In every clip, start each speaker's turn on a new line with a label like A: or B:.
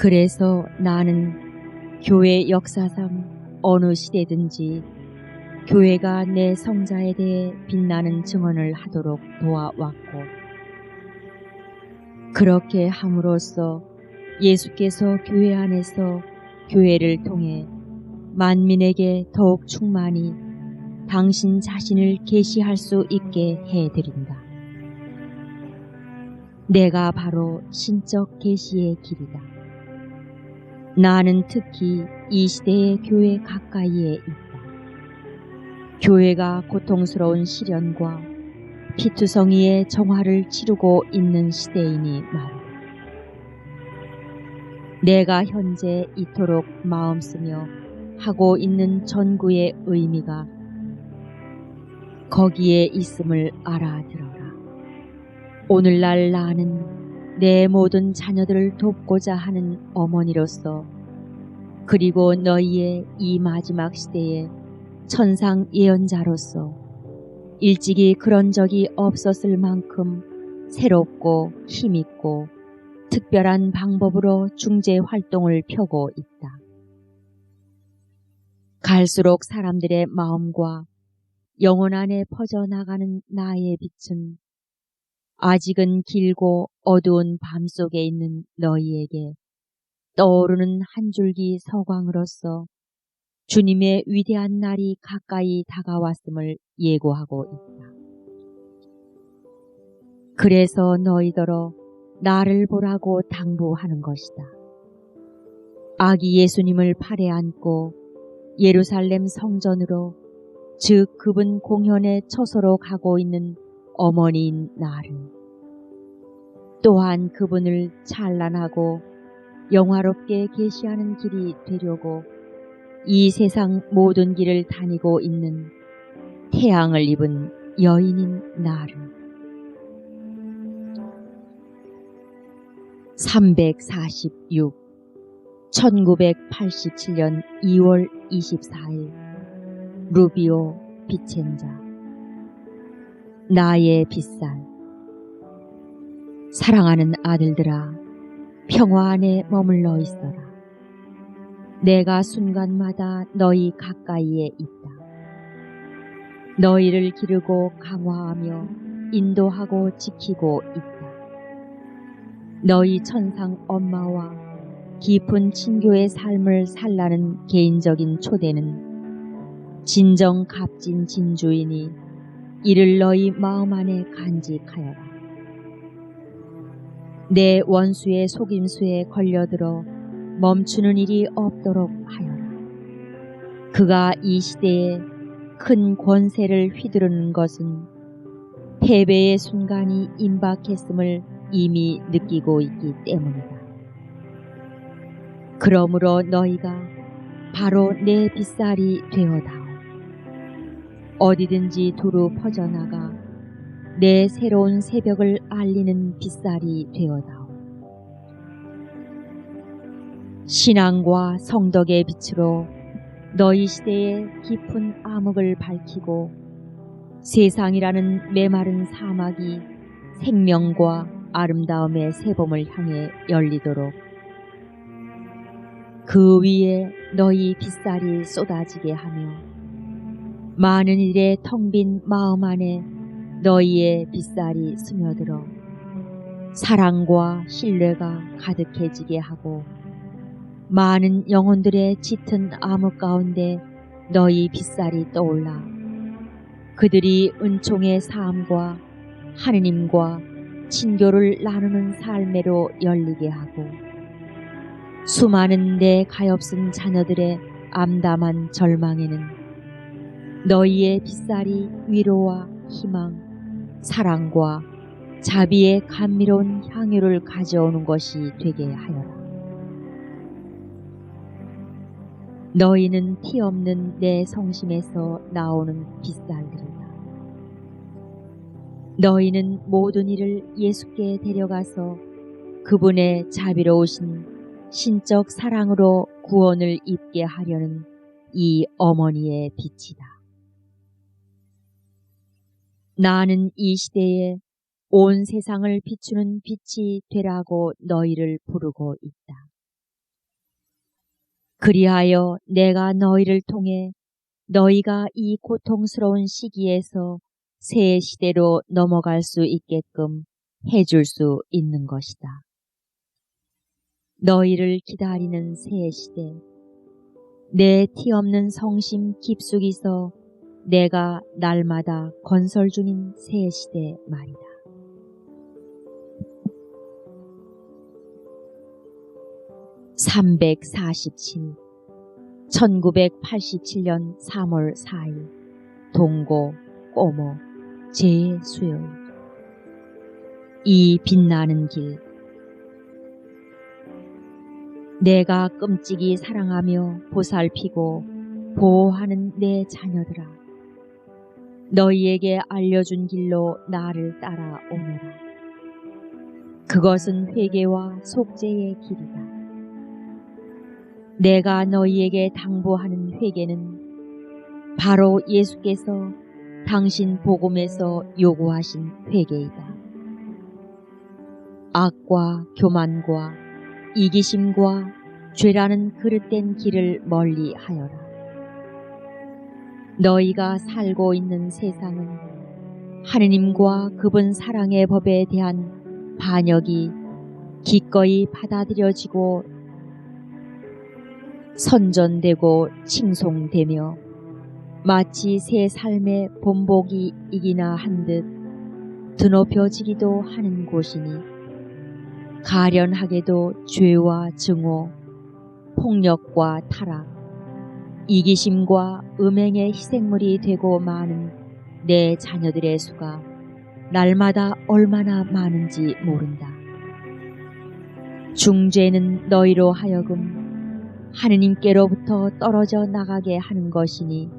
A: 그래서 나는 교회 역사상 어느 시대든지 교회가 내 성자에 대해 빛나는 증언을 하도록 도와왔고, 그렇게 함으로써 예수께서 교회 안에서 교회를 통해 만민에게 더욱 충만히 당신 자신을 계시할 수 있게 해드린다. 내가 바로 신적 계시의 길이다. 나는 특히 이 시대의 교회 가까이에 있다. 교회가 고통스러운 시련과 피투성이의 정화를 치르고 있는 시대이니 말이다. 내가 현재 이토록 마음쓰며 하고 있는 전구의 의미가 거기에 있음을 알아들어라. 오늘날 나는 내 모든 자녀들을 돕고자 하는 어머니로서, 그리고 너희의 이 마지막 시대의 천상 예언자로서 일찍이 그런 적이 없었을 만큼 새롭고 힘있고 특별한 방법으로 중재 활동을 펴고 있다. 갈수록 사람들의 마음과 영혼 안에 퍼져나가는 나의 빛은 아직은 길고 어두운 밤 속에 있는 너희에게 떠오르는 한 줄기 서광으로서 주님의 위대한 날이 가까이 다가왔음을 예고하고 있다. 그래서 너희더러 나를 보라고 당부하는 것이다. 아기 예수님을 팔에 안고 예루살렘 성전으로, 즉 그분 공현의 처소로 가고 있는 어머니인 나를, 또한 그분을 찬란하고 영화롭게 계시하는 길이 되려고 이 세상 모든 길을 다니고 있는 태양을 입은 여인인 나를, 346 1987년 2월 24일 루비오 비첸자. 나의 빗살. 사랑하는 아들들아, 평화 안에 머물러 있어라. 내가 순간마다 너희 가까이에 있다. 너희를 기르고 강화하며 인도하고 지키고 있다. 너희 천상 엄마와 깊은 친교의 삶을 살라는 개인적인 초대는 진정 값진 진주이니 이를 너희 마음 안에 간직하여라. 내 원수의 속임수에 걸려들어 멈추는 일이 없도록 하여라. 그가 이 시대에 큰 권세를 휘두르는 것은 패배의 순간이 임박했음을 이미 느끼고 있기 때문이다. 그러므로 너희가 바로 내 빗살이 되어다오. 어디든지 두루 퍼져나가 내 새로운 새벽을 알리는 빗살이 되어다오. 신앙과 성덕의 빛으로 너희 시대의 깊은 암흑을 밝히고 세상이라는 메마른 사막이 생명과 아름다움의 새봄을 향해 열리도록 그 위에 너희 빗살이 쏟아지게 하며 많은 일에 텅 빈 마음 안에 너희의 빗살이 스며들어 사랑과 신뢰가 가득해지게 하고 많은 영혼들의 짙은 암흑 가운데 너희 빗살이 떠올라 그들이 은총의 삶과 하느님과 친교를 나누는 삶으로 열리게 하고 수많은 내 가엾은 자녀들의 암담한 절망에는 너희의 빗살이 위로와 희망, 사랑과 자비의 감미로운 향유를 가져오는 것이 되게 하여라. 너희는 티 없는 내 성심에서 나오는 빗살들이다. 너희는 모든 일을 예수께 데려가서 그분의 자비로우신 신적 사랑으로 구원을 입게 하려는 이 어머니의 빛이다. 나는 이 시대에 온 세상을 비추는 빛이 되라고 너희를 부르고 있다. 그리하여 내가 너희를 통해 너희가 이 고통스러운 시기에서 새 시대로 넘어갈 수 있게끔 해줄 수 있는 것이다. 너희를 기다리는 새 시대, 내 티 없는 성심 깊숙이서 내가 날마다 건설 중인 새 시대 말이다. (347) 1987년 3월 4일 동고 꼬모 제 수요일. 이 빛나는 길. 내가 끔찍이 사랑하며 보살피고 보호하는 내 자녀들아, 너희에게 알려준 길로 나를 따라오너라. 그것은 회개와 속죄의 길이다. 내가 너희에게 당부하는 회개는 바로 예수께서 당신 복음에서 요구하신 회개이다. 악과 교만과 이기심과 죄라는 그릇된 길을 멀리 하여라. 너희가 살고 있는 세상은 하느님과 그분 사랑의 법에 대한 반역이 기꺼이 받아들여지고 선전되고 칭송되며 마치 새 삶의 본보기 이기나 한 듯 드높여지기도 하는 곳이니 가련하게도 죄와 증오, 폭력과 타락, 이기심과 음행의 희생물이 되고 많은 내 자녀들의 수가 날마다 얼마나 많은지 모른다. 중죄는 너희로 하여금 하느님께로부터 떨어져 나가게 하는 것이니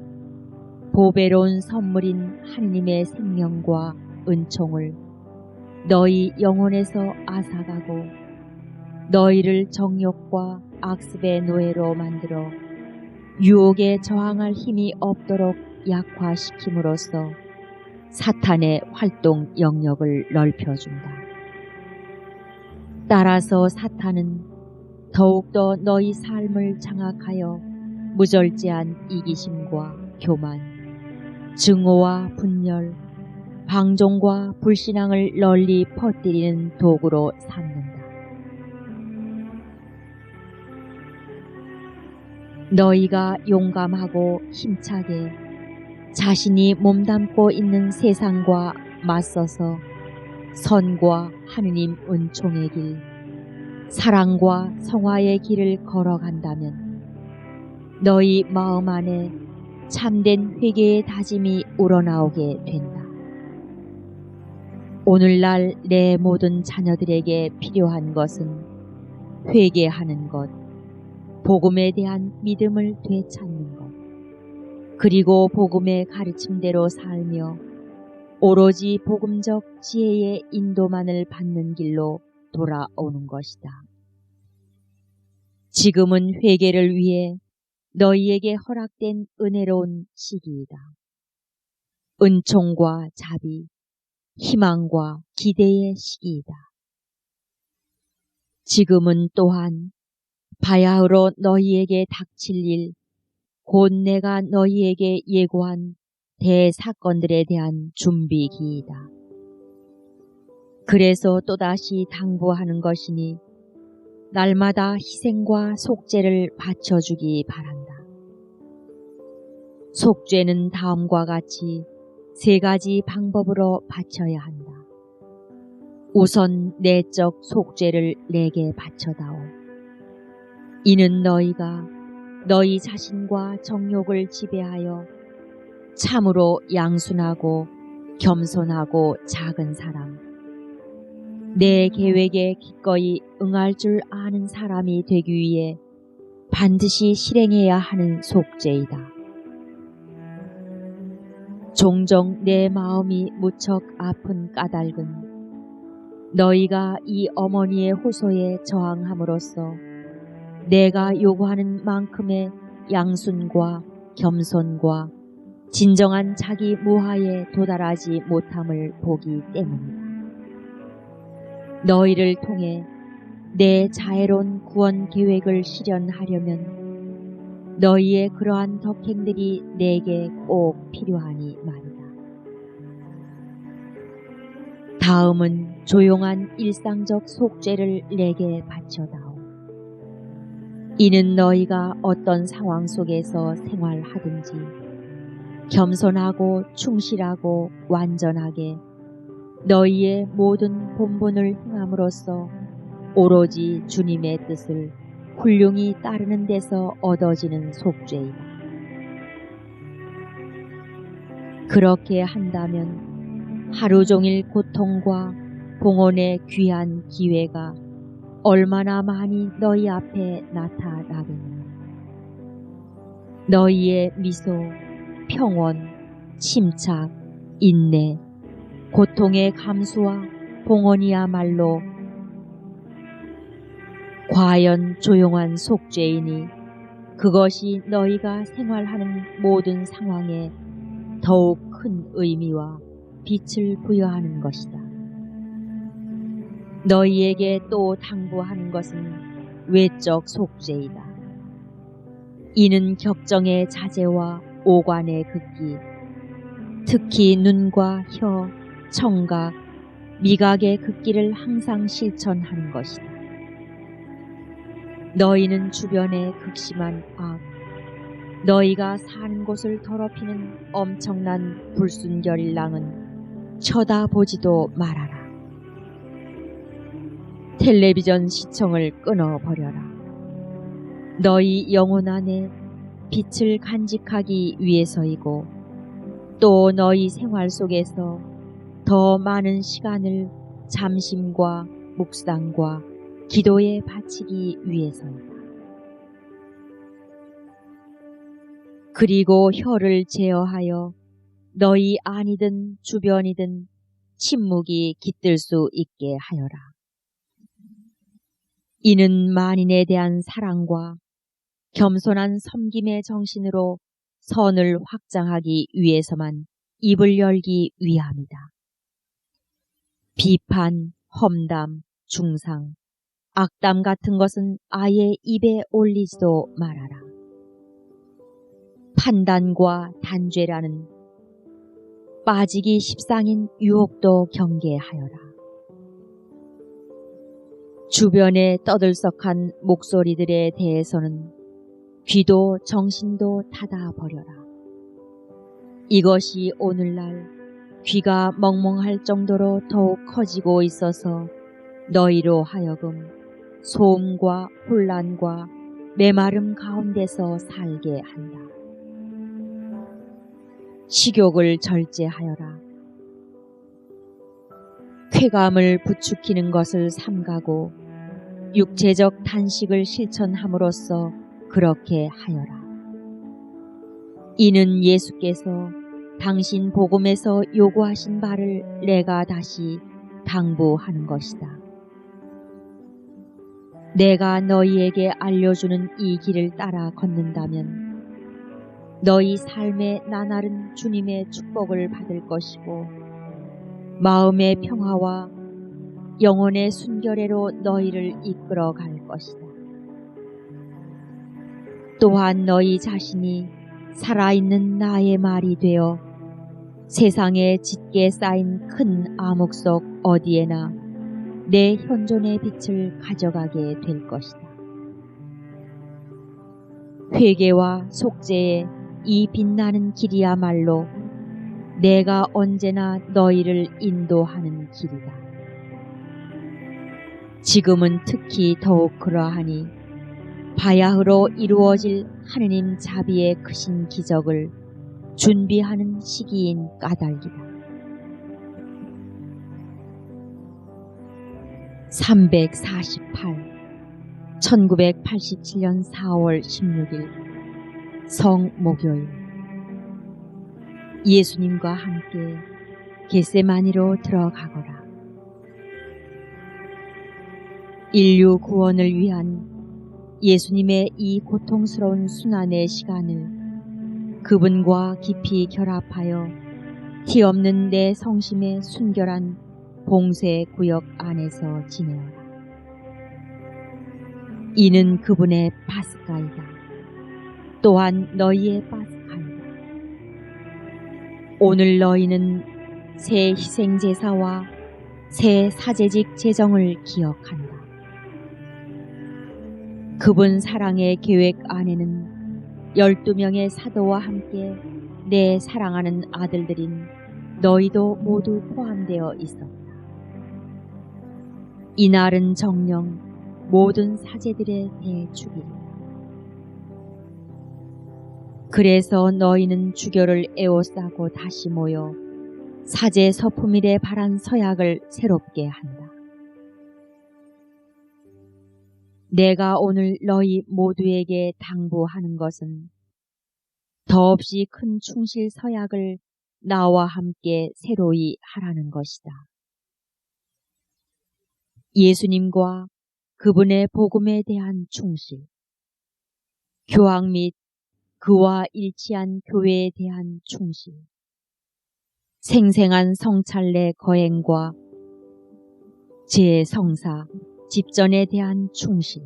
A: 보배로운 선물인 하느님의 생명과 은총을 너희 영혼에서 앗아가고 너희를 정욕과 악습의 노예로 만들어 유혹에 저항할 힘이 없도록 약화시킴으로써 사탄의 활동 영역을 넓혀준다. 따라서 사탄은 더욱더 너희 삶을 장악하여 무절제한 이기심과 교만, 증오와 분열, 방종과 불신앙을 널리 퍼뜨리는 도구로 삼는다. 너희가 용감하고 힘차게 자신이 몸담고 있는 세상과 맞서서 선과 하느님 은총의 길, 사랑과 성화의 길을 걸어간다면 너희 마음 안에 참된 회개의 다짐이 우러나오게 된다. 오늘날 내 모든 자녀들에게 필요한 것은 회개하는 것, 복음에 대한 믿음을 되찾는 것, 그리고 복음의 가르침대로 살며 오로지 복음적 지혜의 인도만을 받는 길로 돌아오는 것이다. 지금은 회개를 위해 너희에게 허락된 은혜로운 시기이다. 은총과 자비, 희망과 기대의 시기이다. 지금은 또한 바야흐로 너희에게 닥칠 일, 곧 내가 너희에게 예고한 대사건들에 대한 준비기이다. 그래서 또다시 당부하는 것이니 날마다 희생과 속죄를 바쳐주기 바란다. 속죄는 다음과 같이 3가지 방법으로 바쳐야 한다. 우선 내적 속죄를 내게 바쳐다오. 이는 너희가 너희 자신과 정욕을 지배하여 참으로 양순하고 겸손하고 작은 사람, 내 계획에 기꺼이 응할 줄 아는 사람이 되기 위해 반드시 실행해야 하는 속죄이다. 종종 내 마음이 무척 아픈 까닭은 너희가 이 어머니의 호소에 저항함으로써 내가 요구하는 만큼의 양순과 겸손과 진정한 자기 무하에 도달하지 못함을 보기 때문이다. 너희를 통해 내 자애로운 구원 계획을 실현하려면 너희의 그러한 덕행들이 내게 꼭 필요하니 말이다. 다음은 조용한 일상적 속죄를 내게 바쳐다오. 이는 너희가 어떤 상황 속에서 생활하든지 겸손하고 충실하고 완전하게 너희의 모든 본분을 행함으로써 오로지 주님의 뜻을 훌륭히 따르는 데서 얻어지는 속죄이다. 그렇게 한다면 하루 종일 고통과 봉헌의 귀한 기회가 얼마나 많이 너희 앞에 나타나겠느냐. 너희의 미소, 평온, 침착, 인내, 고통의 감수와 봉헌이야말로 과연 조용한 속죄이니 그것이 너희가 생활하는 모든 상황에 더욱 큰 의미와 빛을 부여하는 것이다. 너희에게 또 당부하는 것은 외적 속죄이다. 이는 격정의 자제와 오관의 극기, 특히 눈과 혀, 청각, 미각의 극기를 항상 실천하는 것이다. 너희는 주변의 극심한 악, 너희가 사는 곳을 더럽히는 엄청난 불순결일랑은 쳐다보지도 말아라. 텔레비전 시청을 끊어버려라. 너희 영혼 안에 빛을 간직하기 위해서이고 또 너희 생활 속에서 더 많은 시간을 잠심과 묵상과 기도에 바치기 위해서이다. 그리고 혀를 제어하여 너희 안이든 주변이든 침묵이 깃들 수 있게 하여라. 이는 만인에 대한 사랑과 겸손한 섬김의 정신으로 선을 확장하기 위해서만 입을 열기 위함이다. 비판, 험담, 중상, 악담 같은 것은 아예 입에 올리지도 말아라. 판단과 단죄라는 빠지기 십상인 유혹도 경계하여라. 주변에 떠들썩한 목소리들에 대해서는 귀도 정신도 닫아버려라. 이것이 오늘날 귀가 멍멍할 정도로 더욱 커지고 있어서 너희로 하여금 소음과 혼란과 메마름 가운데서 살게 한다. 식욕을 절제하여라. 쾌감을 부추기는 것을 삼가고 육체적 단식을 실천함으로써 그렇게 하여라. 이는 예수께서 당신 복음에서 요구하신 바를 내가 다시 당부하는 것이다. 내가 너희에게 알려주는 이 길을 따라 걷는다면 너희 삶의 나날은 주님의 축복을 받을 것이고 마음의 평화와 영혼의 순결애로 너희를 이끌어 갈 것이다. 또한 너희 자신이 살아있는 나의 말이 되어 세상에 짙게 쌓인 큰 암흑 속 어디에나 내 현존의 빛을 가져가게 될 것이다. 회개와 속죄의 이 빛나는 길이야말로 내가 언제나 너희를 인도하는 길이다. 지금은 특히 더욱 그러하니 바야흐로 이루어질 하느님 자비의 크신 기적을 준비하는 시기인 까닭이다. 348 1987년 4월 16일 성목요일 예수님과 함께 겟세마니로 들어가거라. 인류 구원을 위한 예수님의 이 고통스러운 순환의 시간을 그분과 깊이 결합하여 티 없는 내 성심의 순결한 봉쇄 구역 안에서 지내어라. 이는 그분의 파스카이다. 또한 너희의 파스카이다. 오늘 너희는 새 희생제사와 새 사제직 제정을 기억한다. 그분 사랑의 계획 안에는 12명의 사도와 함께 내 사랑하는 아들들인 너희도 모두 포함되어 있었다. 이날은 정녕 모든 사제들의 대축일이다. 그래서 너희는 주교를 에워싸고 다시 모여 사제 서품일에 바란 서약을 새롭게 한다. 내가 오늘 너희 모두에게 당부하는 것은 더없이 큰 충실 서약을 나와 함께 새로이 하라는 것이다. 예수님과 그분의 복음에 대한 충실, 교황 및 그와 일치한 교회에 대한 충실, 생생한 성찰례 거행과 제 성사, 집전에 대한 충실,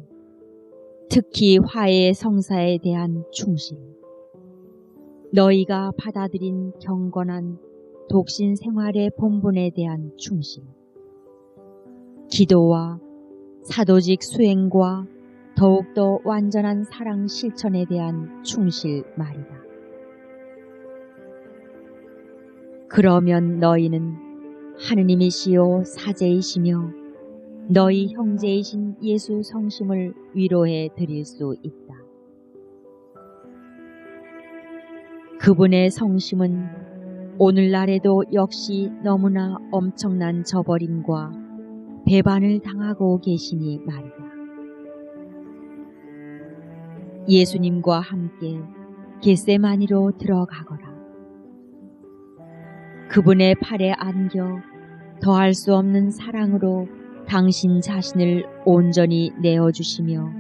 A: 특히 화해의 성사에 대한 충실, 너희가 받아들인 경건한 독신 생활의 본분에 대한 충실, 기도와 사도직 수행과 더욱더 완전한 사랑 실천에 대한 충실 말이다. 그러면 너희는 하느님이시요 사제이시며 너희 형제이신 예수 성심을 위로해 드릴 수 있다. 그분의 성심은 오늘날에도 역시 너무나 엄청난 저버림과 배반을 당하고 계시니 말이다. 예수님과 함께 겟세마니로 들어가거라. 그분의 팔에 안겨 더할 수 없는 사랑으로 당신 자신을 온전히 내어주시며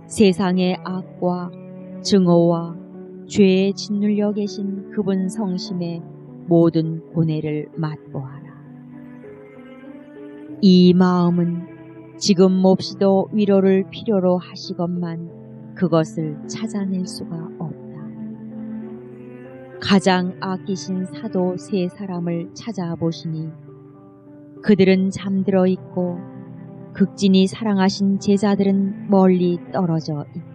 A: 세상의 악과 증오와 죄에 짓눌려 계신 그분 성심의 모든 고뇌를 맛보아라. 이 마음은 지금 몹시도 위로를 필요로 하시건만 그것을 찾아낼 수가 없다. 가장 아끼신 사도 세 사람을 찾아보시니 그들은 잠들어 있고 극진히 사랑하신 제자들은 멀리 떨어져 있다.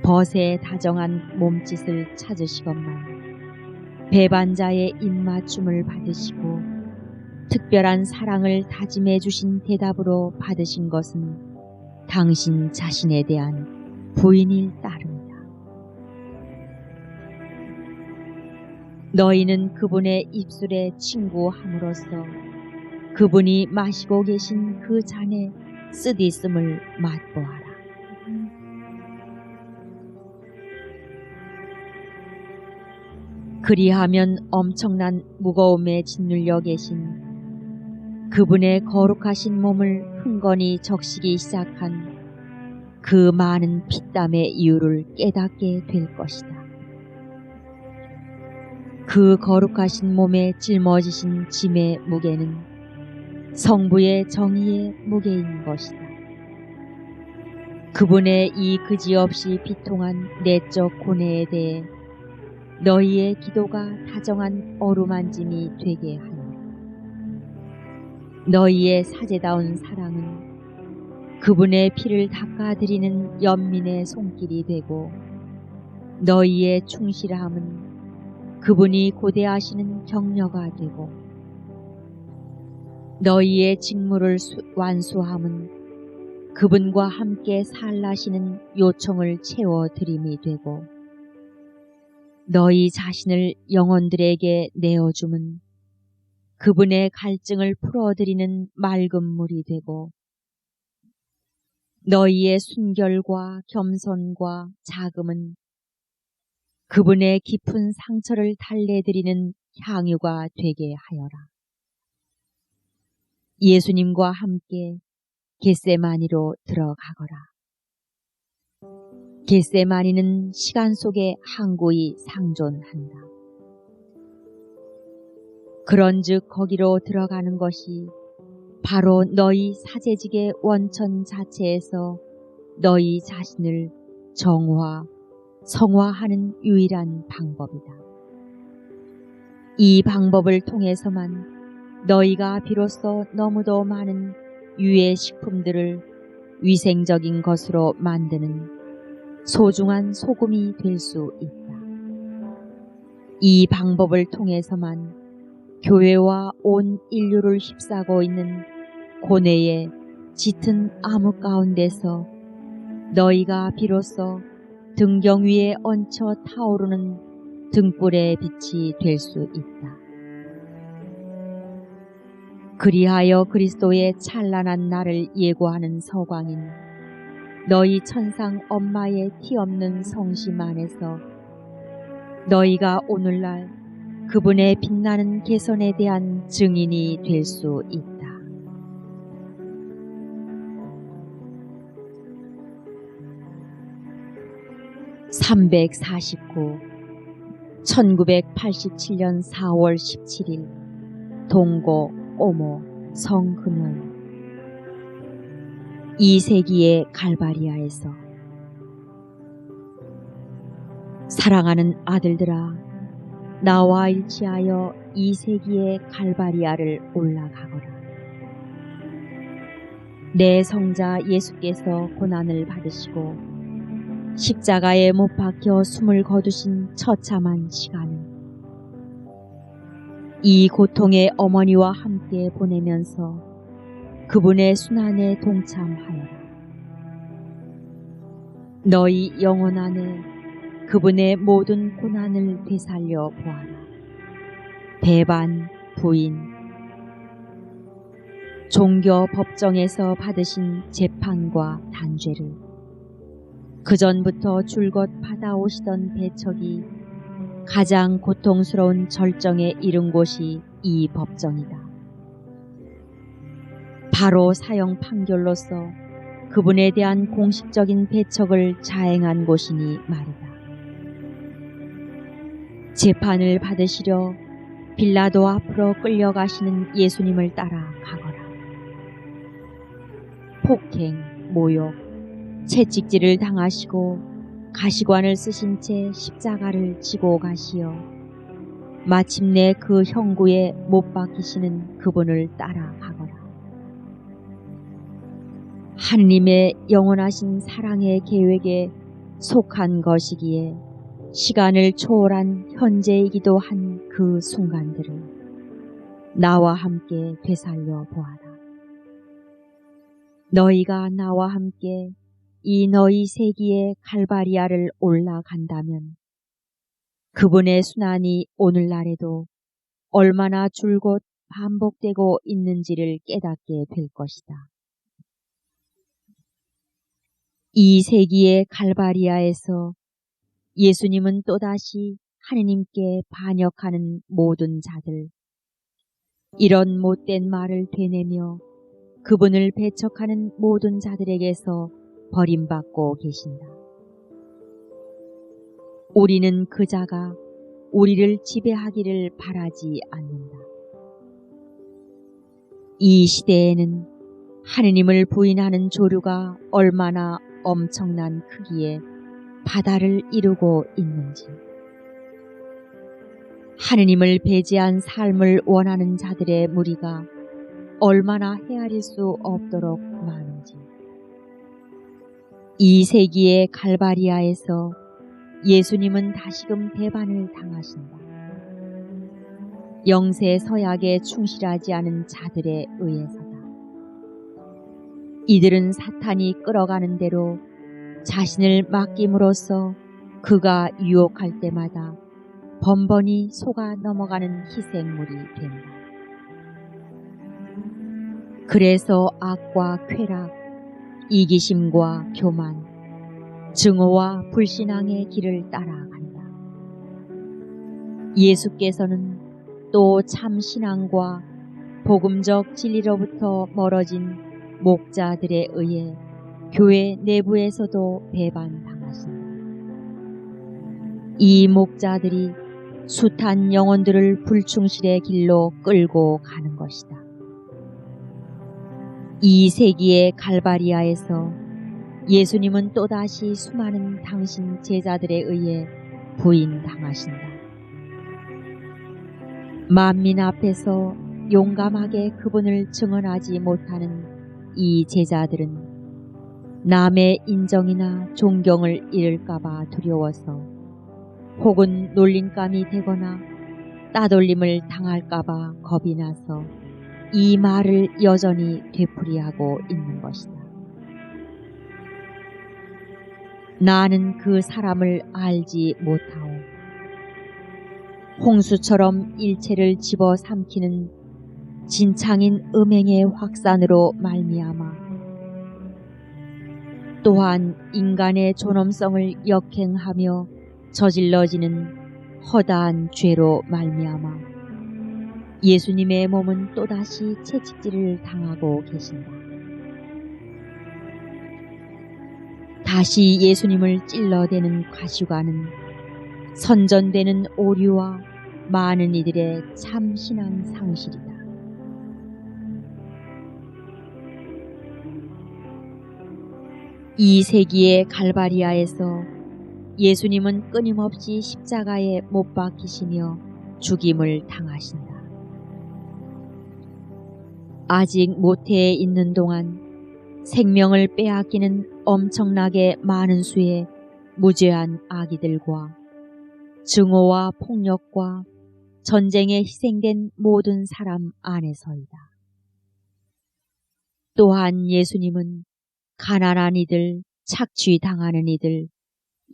A: 벗의 다정한 몸짓을 찾으시건만 배반자의 입맞춤을 받으시고 특별한 사랑을 다짐해 주신 대답으로 받으신 것은 당신 자신에 대한 부인일 따름이다. 너희는 그분의 입술에 친구함으로써 그분이 마시고 계신 그 잔의 쓰디씀을 맛보아라. 그리하면 엄청난 무거움에 짓눌려 계신 그분의 거룩하신 몸을 흥건히 적시기 시작한 그 많은 피땀의 이유를 깨닫게 될 것이다. 그 거룩하신 몸에 짊어지신 짐의 무게는 성부의 정의의 무게인 것이다. 그분의 이 그지없이 비통한 내적 고뇌에 대해 너희의 기도가 다정한 어루만짐이 되게 하여 너희의 사제다운 사랑은 그분의 피를 닦아드리는 연민의 손길이 되고 너희의 충실함은 그분이 고대하시는 격려가 되고 너희의 직무를 완수함은 그분과 함께 살라시는 요청을 채워드림이 되고 너희 자신을 영혼들에게 내어줌은 그분의 갈증을 풀어드리는 맑은 물이 되고 너희의 순결과 겸손과 자금은 그분의 깊은 상처를 달래드리는 향유가 되게 하여라. 예수님과 함께 겟세마니로 들어가거라. 겟세마니는 시간 속에 항구히 상존한다. 그런즉 거기로 들어가는 것이 바로 너희 사제직의 원천 자체에서 너희 자신을 정화, 성화하는 유일한 방법이다. 이 방법을 통해서만 너희가 비로소 너무도 많은 유해 식품들을 위생적인 것으로 만드는 소중한 소금이 될 수 있다. 이 방법을 통해서만 교회와 온 인류를 휩싸고 있는 고뇌의 짙은 암흑 가운데서 너희가 비로소 등경 위에 얹혀 타오르는 등불의 빛이 될 수 있다. 그리하여 그리스도의 찬란한 날을 예고하는 서광인 너희 천상 엄마의 티 없는 성심 안에서 너희가 오늘날 그분의 빛나는 개선에 대한 증인이 될 수 있다. (349) 1987년 4월 17일 동고 오모 성금요일 2세기의 갈바리아에서 사랑하는 아들들아, 나와 일치하여 2세기의 갈바리아를 올라가거라. 내 성자 예수께서 고난을 받으시고 십자가에 못 박혀 숨을 거두신 처참한 시간을 이 고통의 어머니와 함께 보내면서 그분의 순환에 동참하여라. 너희 영혼 안에 그분의 모든 고난을 되살려 보아라. 배반, 부인, 종교 법정에서 받으신 재판과 단죄를 그전부터 줄곧 받아오시던 배척이 가장 고통스러운 절정에 이른 곳이 이 법정이다. 바로 사형 판결로서 그분에 대한 공식적인 배척을 자행한 곳이니 말이다. 재판을 받으시려 빌라도 앞으로 끌려가시는 예수님을 따라 가거라. 폭행, 모욕, 채찍질을 당하시고 가시관을 쓰신 채 십자가를 지고 가시어 마침내 그 형구에 못 박히시는 그분을 따라 가거라. 하느님의 영원하신 사랑의 계획에 속한 것이기에 시간을 초월한 현재이기도 한 그 순간들을 나와 함께 되살려 보아라. 너희가 나와 함께 이 너희 세기의 갈바리아를 올라간다면 그분의 순환이 오늘날에도 얼마나 줄곧 반복되고 있는지를 깨닫게 될 것이다. 이 세기의 갈바리아에서 예수님은 또다시 하느님께 반역하는 모든 자들, 이런 못된 말을 되뇌며 그분을 배척하는 모든 자들에게서 버림받고 계신다. 우리는 그 자가 우리를 지배하기를 바라지 않는다. 이 시대에는 하느님을 부인하는 조류가 얼마나 엄청난 크기의 바다를 이루고 있는지, 하느님을 배제한 삶을 원하는 자들의 무리가 얼마나 헤아릴 수 없도록 많은지, 이 세기의 갈바리아에서 예수님은 다시금 배반을 당하신다. 영세 서약에 충실하지 않은 자들에 의해서다. 이들은 사탄이 끌어가는 대로 자신을 맡김으로써 그가 유혹할 때마다 번번이 속아 넘어가는 희생물이 된다. 그래서 악과 쾌락, 이기심과 교만, 증오와 불신앙의 길을 따라간다. 예수께서는 또 참 신앙과 복음적 진리로부터 멀어진 목자들에 의해 교회 내부에서도 배반당하신다. 이 목자들이 숱한 영혼들을 불충실의 길로 끌고 가는 것이다. 이 세기의 갈바리아에서 예수님은 또다시 수많은 당신 제자들에 의해 부인당하신다. 만민 앞에서 용감하게 그분을 증언하지 못하는 이 제자들은 남의 인정이나 존경을 잃을까봐 두려워서, 혹은 놀림감이 되거나 따돌림을 당할까봐 겁이 나서 이 말을 여전히 되풀이하고 있는 것이다. 나는 그 사람을 알지 못하오. 홍수처럼 일체를 집어삼키는 진창인 음행의 확산으로 말미암아, 또한 인간의 존엄성을 역행하며 저질러지는 허다한 죄로 말미암아 예수님의 몸은 또다시 채찍질을 당하고 계신다. 다시 예수님을 찔러대는 과슈가는 선전되는 오류와 많은 이들의 참 신앙 상실이다. 이 세기의 갈바리아에서 예수님은 끊임없이 십자가에 못 박히시며 죽임을 당하신다. 아직 모태에 있는 동안 생명을 빼앗기는 엄청나게 많은 수의 무죄한 아기들과 증오와 폭력과 전쟁에 희생된 모든 사람 안에서이다. 또한 예수님은 가난한 이들, 착취당하는 이들,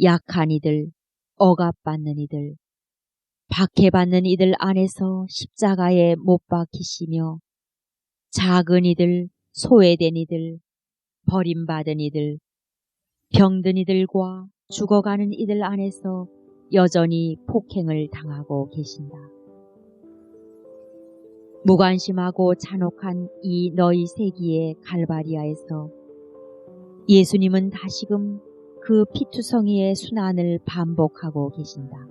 A: 약한 이들, 억압받는 이들, 박해받는 이들 안에서 십자가에 못 박히시며 작은 이들, 소외된 이들, 버림받은 이들, 병든 이들과 죽어가는 이들 안에서 여전히 폭행을 당하고 계신다. 무관심하고 잔혹한 이 너희 세기의 갈바리아에서 예수님은 다시금 그 피투성이의 순환을 반복하고 계신다.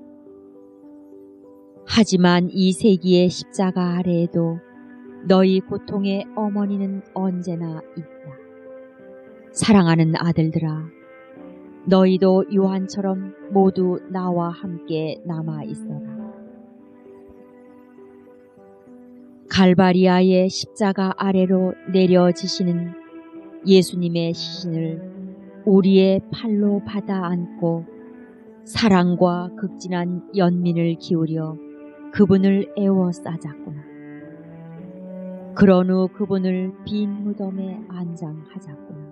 A: 하지만 이 세기의 십자가 아래에도 너희 고통의 어머니는 언제나 있다. 사랑하는 아들들아, 너희도 요한처럼 모두 나와 함께 남아 있어라. 갈바리아의 십자가 아래로 내려지시는 예수님의 시신을 우리의 팔로 받아 안고 사랑과 극진한 연민을 기울여 그분을 애워싸자꾸나. 그런 후 그분을 빈 무덤에 안장하자꾸나.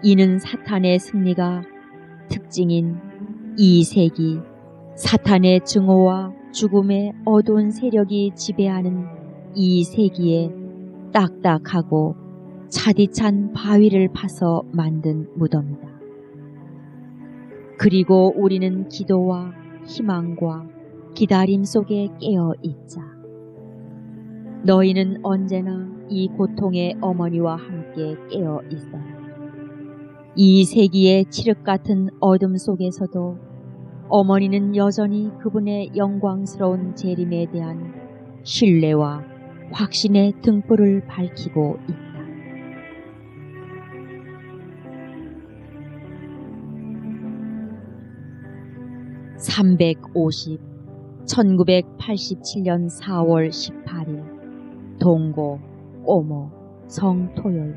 A: 이는 사탄의 승리가 특징인 이 세기 사탄의 증오와 죽음의 어두운 세력이 지배하는 이 세기에 딱딱하고 차디찬 바위를 파서 만든 무덤이다. 그리고 우리는 기도와 희망과 기다림 속에 깨어 있자. 너희는 언제나 이 고통의 어머니와 함께 깨어 있어라. 이 세기의 칠흑 같은 어둠 속에서도 어머니는 여전히 그분의 영광스러운 재림에 대한 신뢰와 확신의 등불을 밝히고 있다. (350) 1987년 4월 18일 동고 꼬모 성토요일.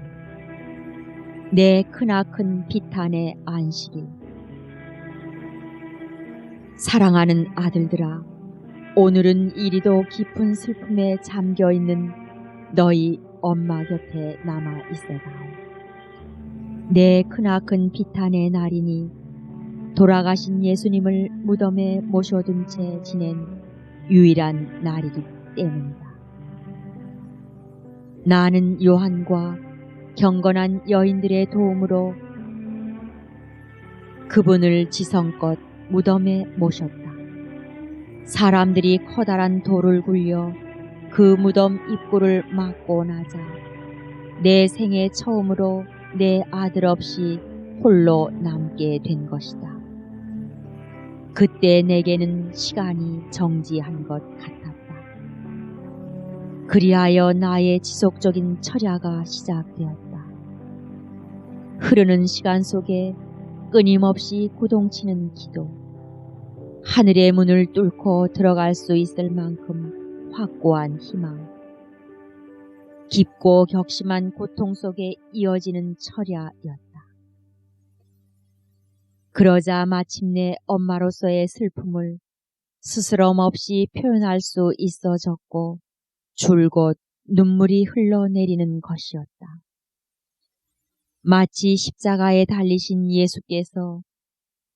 A: 내 크나큰 비탄의 안식일. 사랑하는 아들들아, 오늘은 이리도 깊은 슬픔에 잠겨있는 너희 엄마 곁에 남아 있어다오. 내 크나큰 비탄의 날이니 돌아가신 예수님을 무덤에 모셔둔 채 지낸 유일한 날이기 때문이다. 나는 요한과 경건한 여인들의 도움으로 그분을 지성껏 무덤에 모셨다. 사람들이 커다란 돌을 굴려 그 무덤 입구를 막고 나자 내 생애 처음으로 내 아들 없이 홀로 남게 된 것이다. 그때 내게는 시간이 정지한 것 같았다. 그리하여 나의 지속적인 철야가 시작되었다. 흐르는 시간 속에 끊임없이 구동치는 기도, 하늘의 문을 뚫고 들어갈 수 있을 만큼 확고한 희망, 깊고 격심한 고통 속에 이어지는 철야였다. 그러자 마침내 엄마로서의 슬픔을 스스럼 없이 표현할 수 있어졌고 줄곧 눈물이 흘러내리는 것이었다. 마치 십자가에 달리신 예수께서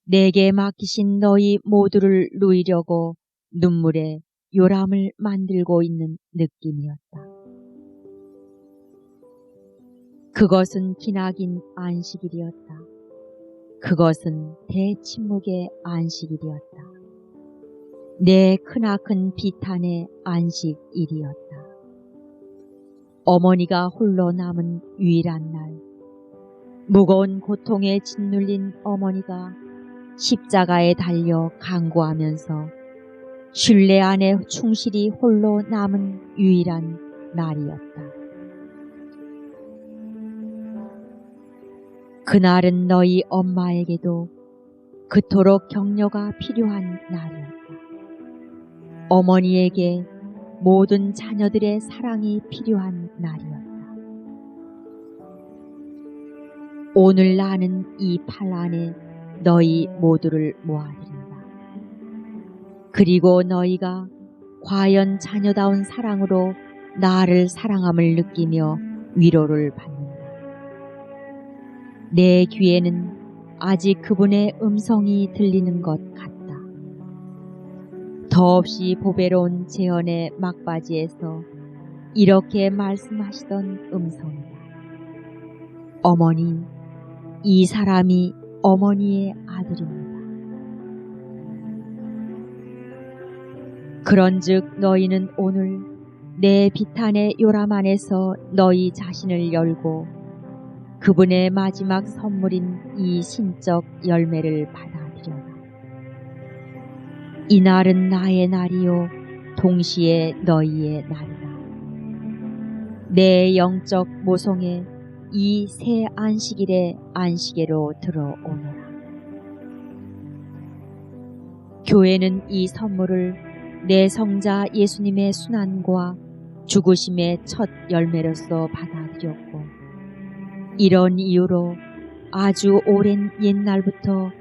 A: 내게 맡기신 너희 모두를 누이려고 눈물에 요람을 만들고 있는 느낌이었다. 그것은 기나긴 안식일이었다. 그것은 대침묵의 안식일이었다. 내 크나큰 비탄의 안식일이었다. 어머니가 홀로 남은 유일한 날, 무거운 고통에 짓눌린 어머니가 십자가에 달려 간구하면서 신뢰 안에 충실히 홀로 남은 유일한 날이었다. 그날은 너희 엄마에게도 그토록 격려가 필요한 날이었다. 어머니에게 모든 자녀들의 사랑이 필요한 날이었다. 오늘 나는 이 팔 안에 너희 모두를 모아드린다. 그리고 너희가 과연 자녀다운 사랑으로 나를 사랑함을 느끼며 위로를 받는다. 내 귀에는 아직 그분의 음성이 들리는 것 같다. 더없이 보배로운 재언의 막바지에서 이렇게 말씀하시던 음성이다. 어머니, 이 사람이 어머니의 아들입니다. 그런즉 너희는 오늘 내 비탄의 요람 안에서 너희 자신을 열고 그분의 마지막 선물인 이 신적 열매를 받아들여라. 이 날은 나의 날이요 동시에 너희의 날이다. 내 영적 모성에 이 새 안식일의 안식일로 들어오너라. 교회는 이 선물을 내 성자 예수님의 순환과 죽으심의 첫 열매로서 받아들였고, 이런 이유로 아주 오랜 옛날부터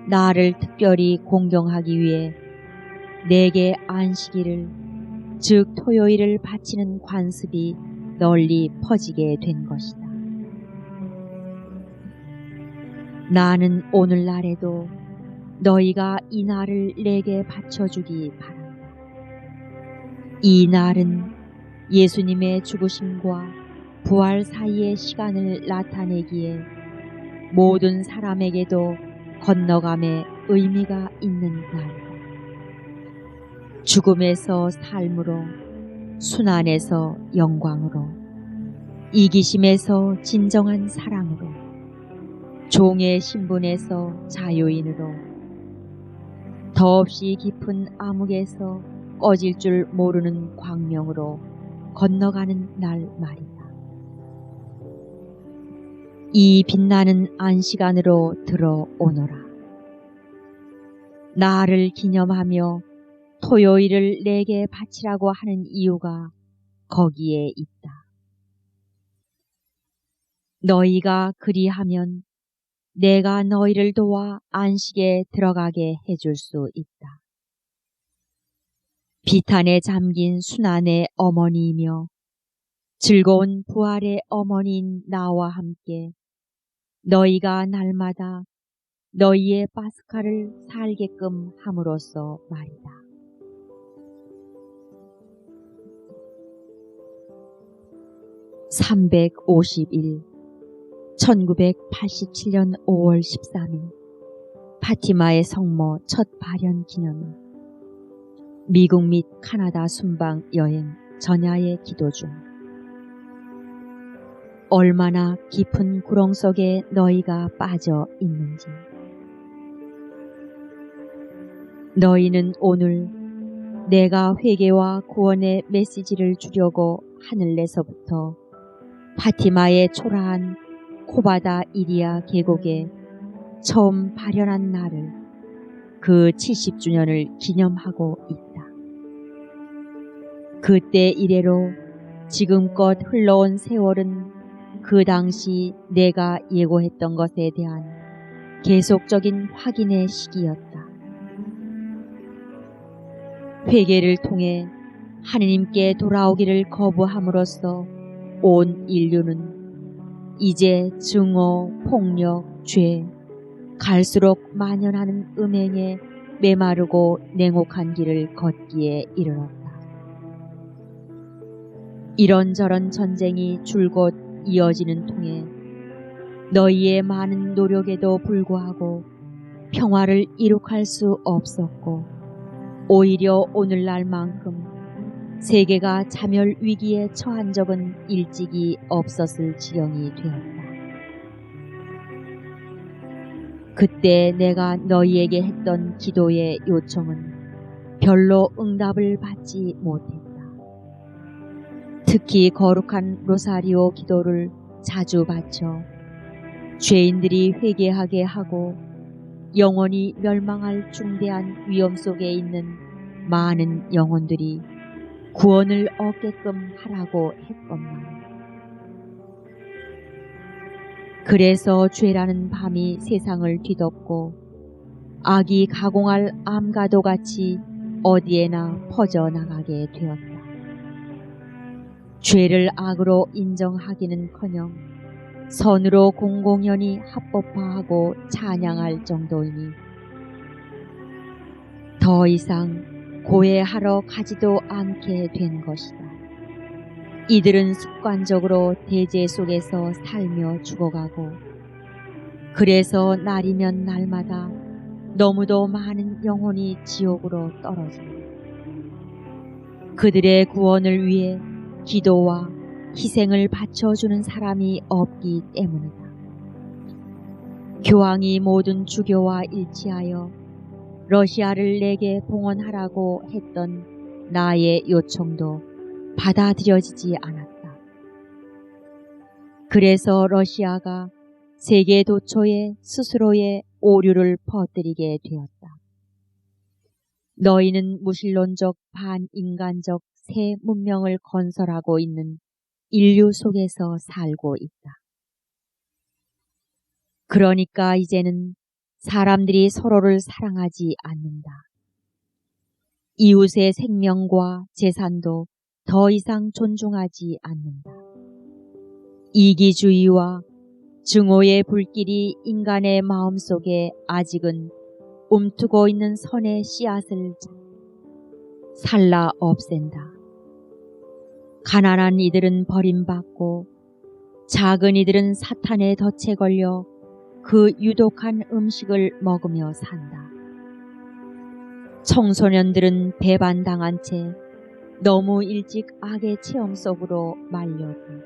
A: 나를 특별히 공경하기 위해 내게 안식일을 즉 토요일을 바치는 관습이 널리 퍼지게 된 것이다. 나는 오늘날에도 너희가 이 날을 내게 바쳐주기 바란다. 이 날은 예수님의 죽으심과 부활 사이의 시간을 나타내기에 모든 사람에게도 건너감의 의미가 있는 날이다. 죽음에서 삶으로, 순환에서 영광으로, 이기심에서 진정한 사랑으로, 종의 신분에서 자유인으로, 더없이 깊은 암흑에서 꺼질 줄 모르는 광명으로 건너가는 날 말이다. 이 빛나는 안식안으로 들어오너라. 나를 기념하며 토요일을 내게 바치라고 하는 이유가 거기에 있다. 너희가 그리하면 내가 너희를 도와 안식에 들어가게 해줄 수 있다. 비탄에 잠긴 순환의 어머니이며 즐거운 부활의 어머니인 나와 함께 너희가 날마다 너희의 파스카를 살게끔 함으로써 말이다. (351) 1987년 5월 13일 파티마의 성모 첫 발현 기념일. 미국 및 카나다 순방 여행 전야의 기도 중. 얼마나 깊은 구렁 속에 너희가 빠져 있는지. 너희는 오늘 내가 회개와 구원의 메시지를 주려고 하늘에서부터 파티마의 초라한 코바다 이리아 계곡에 처음 발현한 날을, 그 70주년을 기념하고 있다. 그때 이래로 지금껏 흘러온 세월은 그 당시 내가 예고했던 것에 대한 계속적인 확인의 시기였다. 회개를 통해 하느님께 돌아오기를 거부함으로써 온 인류는 이제 증오, 폭력, 죄, 갈수록 만연하는 음행에 메마르고 냉혹한 길을 걷기에 이르렀다. 이런저런 전쟁이 줄곧 이어지는 통에 너희의 많은 노력에도 불구하고 평화를 이룩할 수 없었고, 오히려 오늘날만큼 세계가 자멸 위기에 처한 적은 일찍이 없었을 지경이 되었다. 그때 내가 너희에게 했던 기도의 요청은 별로 응답을 받지 못했다. 특히 거룩한 로사리오 기도를 자주 바쳐 죄인들이 회개하게 하고 영원히 멸망할 중대한 위험 속에 있는 많은 영혼들이 구원을 얻게끔 하라고 했건만, 그래서 죄라는 밤이 세상을 뒤덮고 악이 가공할 암가도같이 어디에나 퍼져나가게 되었다. 죄를 악으로 인정하기는커녕 선으로 공공연히 합법화하고 찬양할 정도이니 더 이상 고해하러 가지도 않게 된 것이다. 이들은 습관적으로 대제 속에서 살며 죽어가고, 그래서 날이면 날마다 너무도 많은 영혼이 지옥으로 떨어진다. 그들의 구원을 위해 기도와 희생을 바쳐주는 사람이 없기 때문이다. 교황이 모든 주교와 일치하여 러시아를 내게 봉헌하라고 했던 나의 요청도 받아들여지지 않았다. 그래서 러시아가 세계 도처에 스스로의 오류를 퍼뜨리게 되었다. 너희는 무신론적 반인간적 새 문명을 건설하고 있는 인류 속에서 살고 있다. 그러니까 이제는 사람들이 서로를 사랑하지 않는다. 이웃의 생명과 재산도 더 이상 존중하지 않는다. 이기주의와 증오의 불길이 인간의 마음속에 아직은 움트고 있는 선의 씨앗을 살라 없앤다. 가난한 이들은 버림받고 작은 이들은 사탄의 덫에 걸려 그 유독한 음식을 먹으며 산다. 청소년들은 배반당한 채 너무 일찍 악의 체험 속으로 말려든다.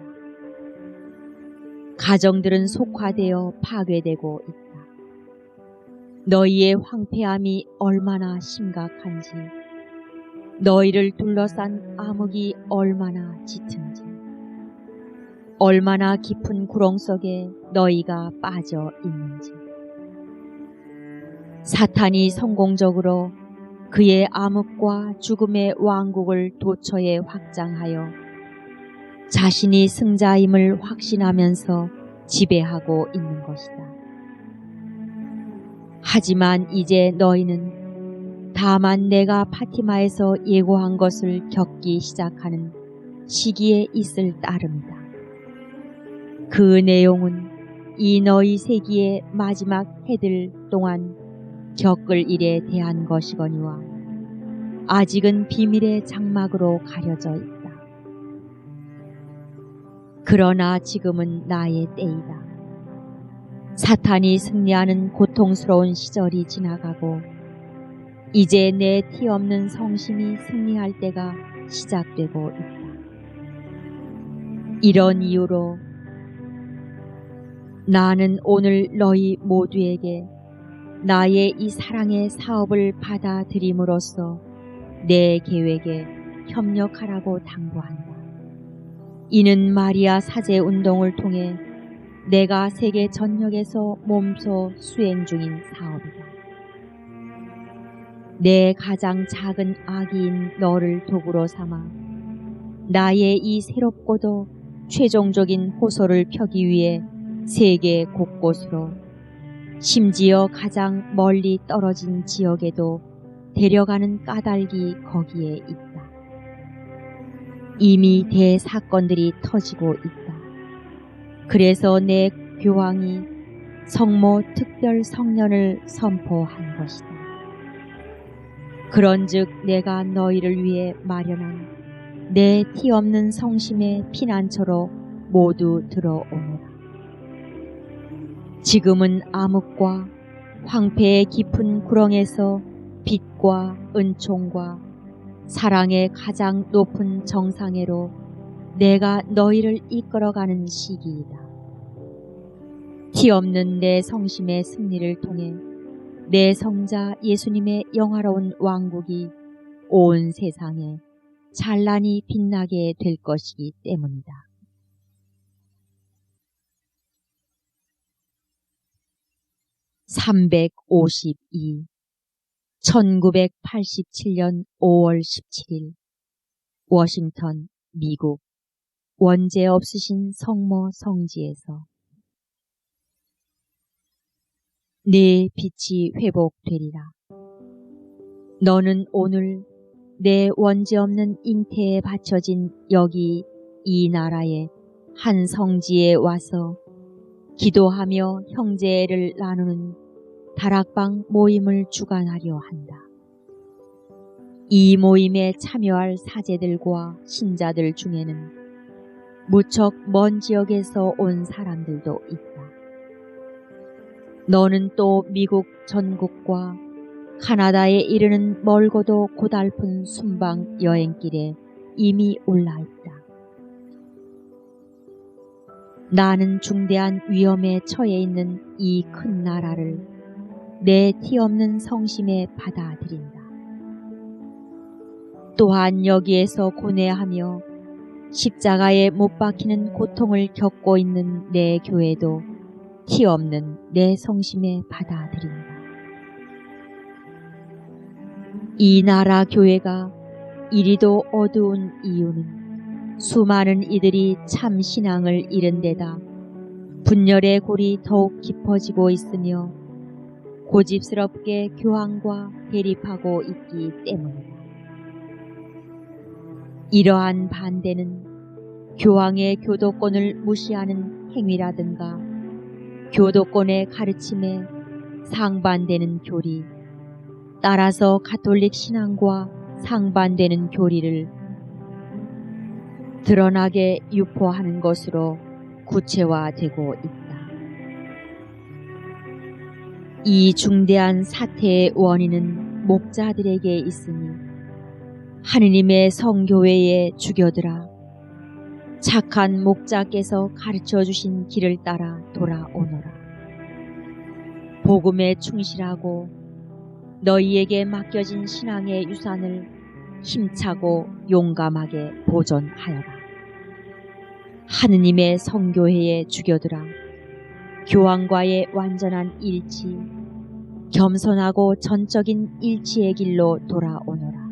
A: 가정들은 속화되어 파괴되고 있다. 너희의 황폐함이 얼마나 심각한지, 너희를 둘러싼 암흑이 얼마나 짙은지, 얼마나 깊은 구렁 속에 너희가 빠져 있는지. 사탄이 성공적으로 그의 암흑과 죽음의 왕국을 도처에 확장하여 자신이 승자임을 확신하면서 지배하고 있는 것이다. 하지만 이제 너희는 다만 내가 파티마에서 예고한 것을 겪기 시작하는 시기에 있을 따름이다. 그 내용은 이 너희 세기의 마지막 해들 동안 겪을 일에 대한 것이거니와 아직은 비밀의 장막으로 가려져 있다. 그러나 지금은 나의 때이다. 사탄이 승리하는 고통스러운 시절이 지나가고 이제 내 티 없는 성심이 승리할 때가 시작되고 있다. 이런 이유로 나는 오늘 너희 모두에게 나의 이 사랑의 사업을 받아들임으로써 내 계획에 협력하라고 당부한다. 이는 마리아 사제 운동을 통해 내가 세계 전역에서 몸소 수행 중인 사업이다. 내 가장 작은 아기인 너를 도구로 삼아 나의 이 새롭고도 최종적인 호소를 펴기 위해 세계 곳곳으로, 심지어 가장 멀리 떨어진 지역에도 데려가는 까닭이 거기에 있다. 이미 대사건들이 터지고 있다. 그래서 내 교황이 성모 특별 성년을 선포한 것이다. 그런즉 내가 너희를 위해 마련한 내 티 없는 성심의 피난처로 모두 들어오너라. 지금은 암흑과 황폐의 깊은 구렁에서 빛과 은총과 사랑의 가장 높은 정상회로 내가 너희를 이끌어가는 시기이다. 티 없는 내 성심의 승리를 통해 내 성자 예수님의 영화로운 왕국이 온 세상에 찬란히 빛나게 될 것이기 때문이다. (352) 1987년 5월 17일 워싱턴, 미국 원죄 없으신 성모 성지에서 네 빛이 회복되리라. 너는 오늘 내 원죄 없는 잉태에 바쳐진 여기 이 나라의 한 성지에 와서 기도하며 형제를 나누는 다락방 모임을 주관하려 한다. 이 모임에 참여할 사제들과 신자들 중에는 무척 먼 지역에서 온 사람들도 있다. 너는 또 미국 전국과 카나다에 이르는 멀고도 고달픈 순방 여행길에 이미 올라 있다. 나는 중대한 위험에 처해 있는 이 큰 나라를 내 티 없는 성심에 받아들인다. 또한 여기에서 고뇌하며 십자가에 못 박히는 고통을 겪고 있는 내 교회도 티 없는 내 성심에 받아들인다. 이 나라 교회가 이리도 어두운 이유는 수많은 이들이 참 신앙을 잃은 데다 분열의 골이 더욱 깊어지고 있으며 고집스럽게 교황과 대립하고 있기 때문이다. 이러한 반대는 교황의 교도권을 무시하는 행위라든가 교도권의 가르침에 상반되는 교리, 따라서 가톨릭 신앙과 상반되는 교리를 드러나게 유포하는 것으로 구체화되고 있다. 이 중대한 사태의 원인은 목자들에게 있으니 하느님의 성교회에 죽여들아 착한 목자께서 가르쳐 주신 길을 따라 돌아오너라. 복음에 충실하고 너희에게 맡겨진 신앙의 유산을 힘차고 용감하게 보존하여라. 하느님의 성교회에 죽여들아 교황과의 완전한 일치, 겸손하고 전적인 일치의 길로 돌아오너라.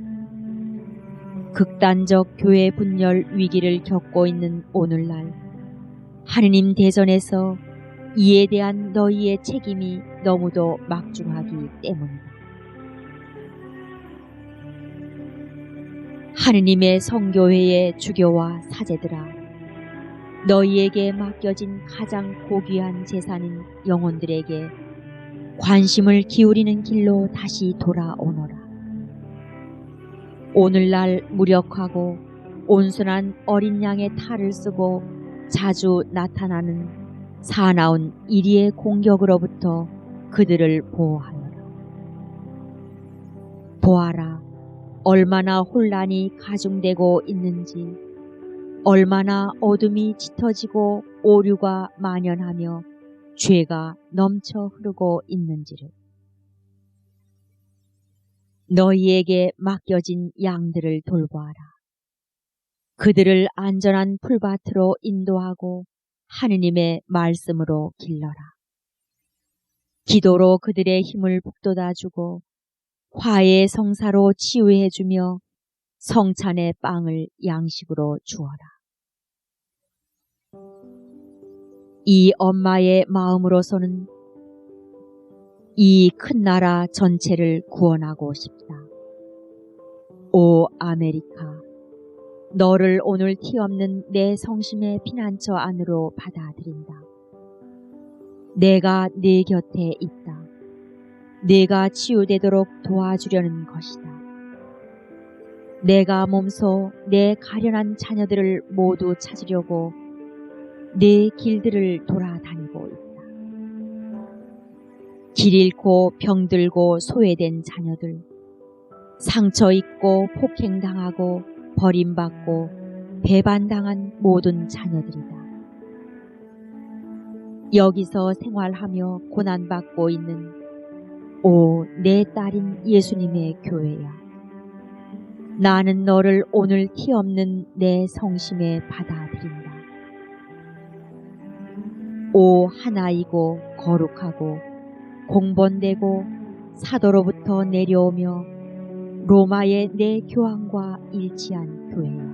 A: 극단적 교회 분열 위기를 겪고 있는 오늘날 하느님 대전에서 이에 대한 너희의 책임이 너무도 막중하기 때문이다. 하느님의 성교회의 주교와 사제들아, 너희에게 맡겨진 가장 고귀한 재산인 영혼들에게 관심을 기울이는 길로 다시 돌아오너라. 오늘날 무력하고 온순한 어린 양의 탈을 쓰고 자주 나타나는 사나운 이리의 공격으로부터 그들을 보호하여라. 보아라, 얼마나 혼란이 가중되고 있는지, 얼마나 어둠이 짙어지고 오류가 만연하며 죄가 넘쳐 흐르고 있는지를. 너희에게 맡겨진 양들을 돌보아라. 그들을 안전한 풀밭으로 인도하고 하느님의 말씀으로 길러라. 기도로 그들의 힘을 북돋아주고 화해의 성사로 치유해주며 성찬의 빵을 양식으로 주어라. 이 엄마의 마음으로서는 이 큰 나라 전체를 구원하고 싶다. 오 아메리카, 너를 오늘 티없는 내 성심의 피난처 안으로 받아들인다. 내가 네 곁에 있다. 네가 치유되도록 도와주려는 것이다. 내가 몸소 내 가련한 자녀들을 모두 찾으려고 네 길들을 돌아다니고 있다. 길 잃고 병들고 소외된 자녀들, 상처 입고 폭행당하고 버림받고 배반당한 모든 자녀들이다. 여기서 생활하며 고난받고 있는 오, 내 딸인 예수님의 교회야. 나는 너를 오늘 티없는 내 성심에 받아들인다. 오, 하나이고 거룩하고 공본되고 사도로부터 내려오며 로마의 내 교황과 일치한 교회야.